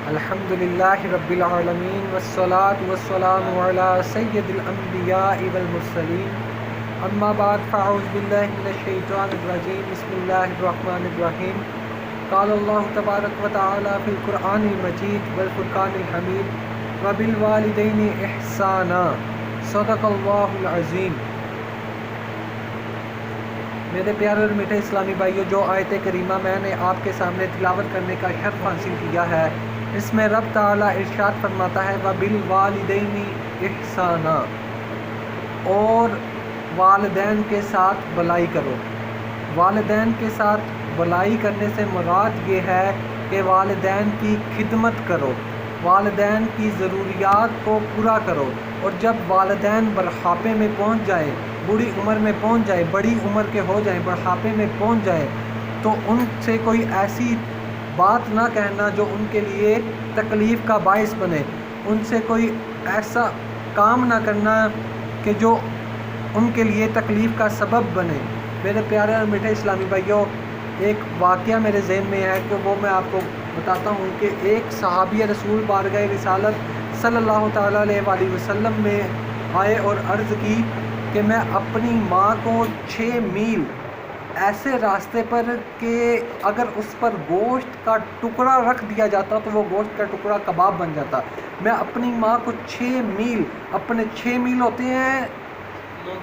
الحمد للہ رب العالمین والصلاة والسلام علی سید الانبیاء والمرسلین اما بعد فاعوذ باللہ من الشیطان الرجیم بسم اللہ الرحمن الرحیم قال اللہ تبارک و تعالی فی القرآن المجید والفرقان الحمید وبالوالدین احسانا صدق اللہ العظیم۔ میرے پیارے اور میٹھے اسلامی بھائیوں، جو آیت کریمہ میں نے آپ کے سامنے تلاوت کرنے کا شرف حاصل کیا ہے، اس میں رب تعالیٰ ارشاد فرماتا ہے وَبِالْوَالِدَيْنِ احسانا، اور والدین کے ساتھ بھلائی کرو۔ والدین کے ساتھ بھلائی کرنے سے مراد یہ ہے کہ والدین کی خدمت کرو، والدین کی ضروریات کو پورا کرو، اور جب والدین بڑھاپے میں پہنچ جائیں، بوڑھی عمر میں پہنچ جائے، بڑی عمر کے ہو جائیں، بڑھاپے میں پہنچ جائے، تو ان سے کوئی ایسی بات نہ کہنا جو ان کے لیے تکلیف کا باعث بنے، ان سے کوئی ایسا کام نہ کرنا کہ جو ان کے لیے تکلیف کا سبب بنے۔ میرے پیارے اور میٹھے اسلامی بھائیوں، ایک واقعہ میرے ذہن میں ہے کہ وہ میں آپ کو بتاتا ہوں کہ ایک صحابی رسول بارگاہ رسالت صلی اللہ تعالیٰ علیہ وآلہ وسلم میں آئے اور عرض کی کہ میں اپنی ماں کو 6 میل ایسے راستے پر کہ اگر اس پر گوشت کا ٹکڑا رکھ دیا جاتا تو وہ گوشت کا ٹکڑا کباب بن جاتا، میں اپنی ماں کو 6 میل، اپنے 6 میل ہوتے ہیں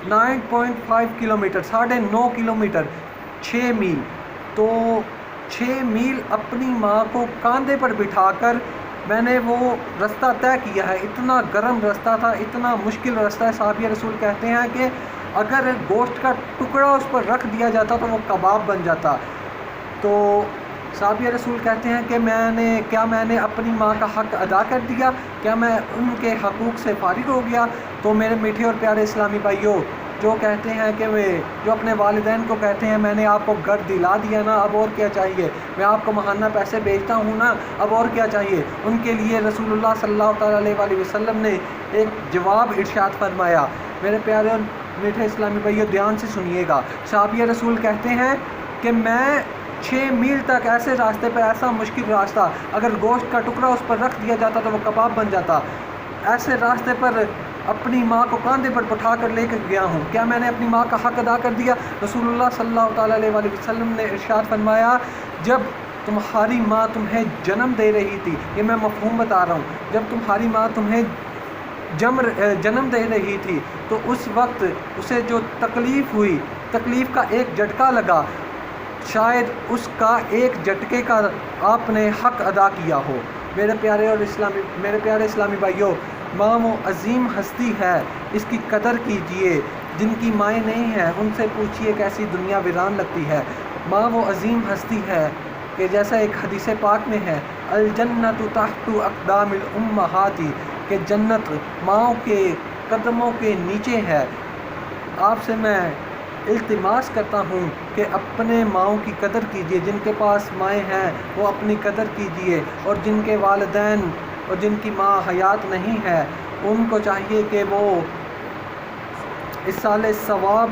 9.5 کلومیٹر، 9.5 کلومیٹر، 6 میل، تو 6 میل اپنی ماں کو کاندھے پر بٹھا کر میں نے وہ رستہ طے کیا ہے۔ اتنا گرم رستہ تھا، اتنا مشکل رستہ ہے۔ صحابی رسول کہتے ہیں کہ اگر گوشت کا ٹکڑا اس پر رکھ دیا جاتا تو وہ کباب بن جاتا۔ تو صحابی رسول کہتے ہیں کہ میں نے اپنی ماں کا حق ادا کر دیا، کیا میں ان کے حقوق سے فارغ ہو گیا؟ تو میرے میٹھے اور پیارے اسلامی بھائیوں، جو کہتے ہیں کہ جو اپنے والدین کو کہتے ہیں میں نے آپ کو گھر دلا دیا نا، اب اور کیا چاہیے، میں آپ کو ماہانہ پیسے بھیجتا ہوں نا، اب اور کیا چاہیے، ان کے لیے رسول اللہ صلی اللہ تعالیٰ علیہ وآلہ وسلم نے ایک جواب ارشاد فرمایا۔ میرے پیارے اور میٹھے اسلامی بھائیوں، دھیان سے سنیے گا۔ صحابی رسول کہتے ہیں کہ میں 6 میل تک ایسے راستے پر، ایسا مشکل راستہ، اگر گوشت کا ٹکڑا اس پر رکھ دیا جاتا تو وہ کباب بن جاتا، ایسے راستے پر اپنی ماں کو کاندھے پر بٹھا کر لے کر گیا ہوں، کیا میں نے اپنی ماں کا حق ادا کر دیا؟ رسول اللہ صلی اللہ تعالیٰ علیہ وآلہ وسلم نے ارشاد فرمایا، جب تمہاری ماں تمہیں جنم دے رہی تھی، یہ میں مفہوم بتا رہا ہوں، جب تمہاری ماں تمہیں جنم دے رہی تھی تو اس وقت اسے جو تکلیف ہوئی، تکلیف کا ایک جھٹکا لگا، شاید اس کا ایک جھٹکے کا آپ نے حق ادا کیا ہو۔ میرے پیارے اسلامی بھائیوں، ماں وہ عظیم ہستی ہے، اس کی قدر کیجئے۔ جن کی مائیں نہیں ہیں ان سے پوچھئے کیسی دنیا ویران لگتی ہے۔ ماں وہ عظیم ہستی ہے کہ جیسا ایک حدیث پاک میں ہے، الجنت تحت اقدام الامہات، کہ جنت ماؤں کے قدموں کے نیچے ہے۔ آپ سے میں التماس کرتا ہوں کہ اپنے ماؤں کی قدر کیجئے، جن کے پاس مائیں ہیں وہ اپنی قدر کیجئے، اور جن کے والدین اور جن کی ماں حیات نہیں ہے ان کو چاہیے کہ وہ ایصال ثواب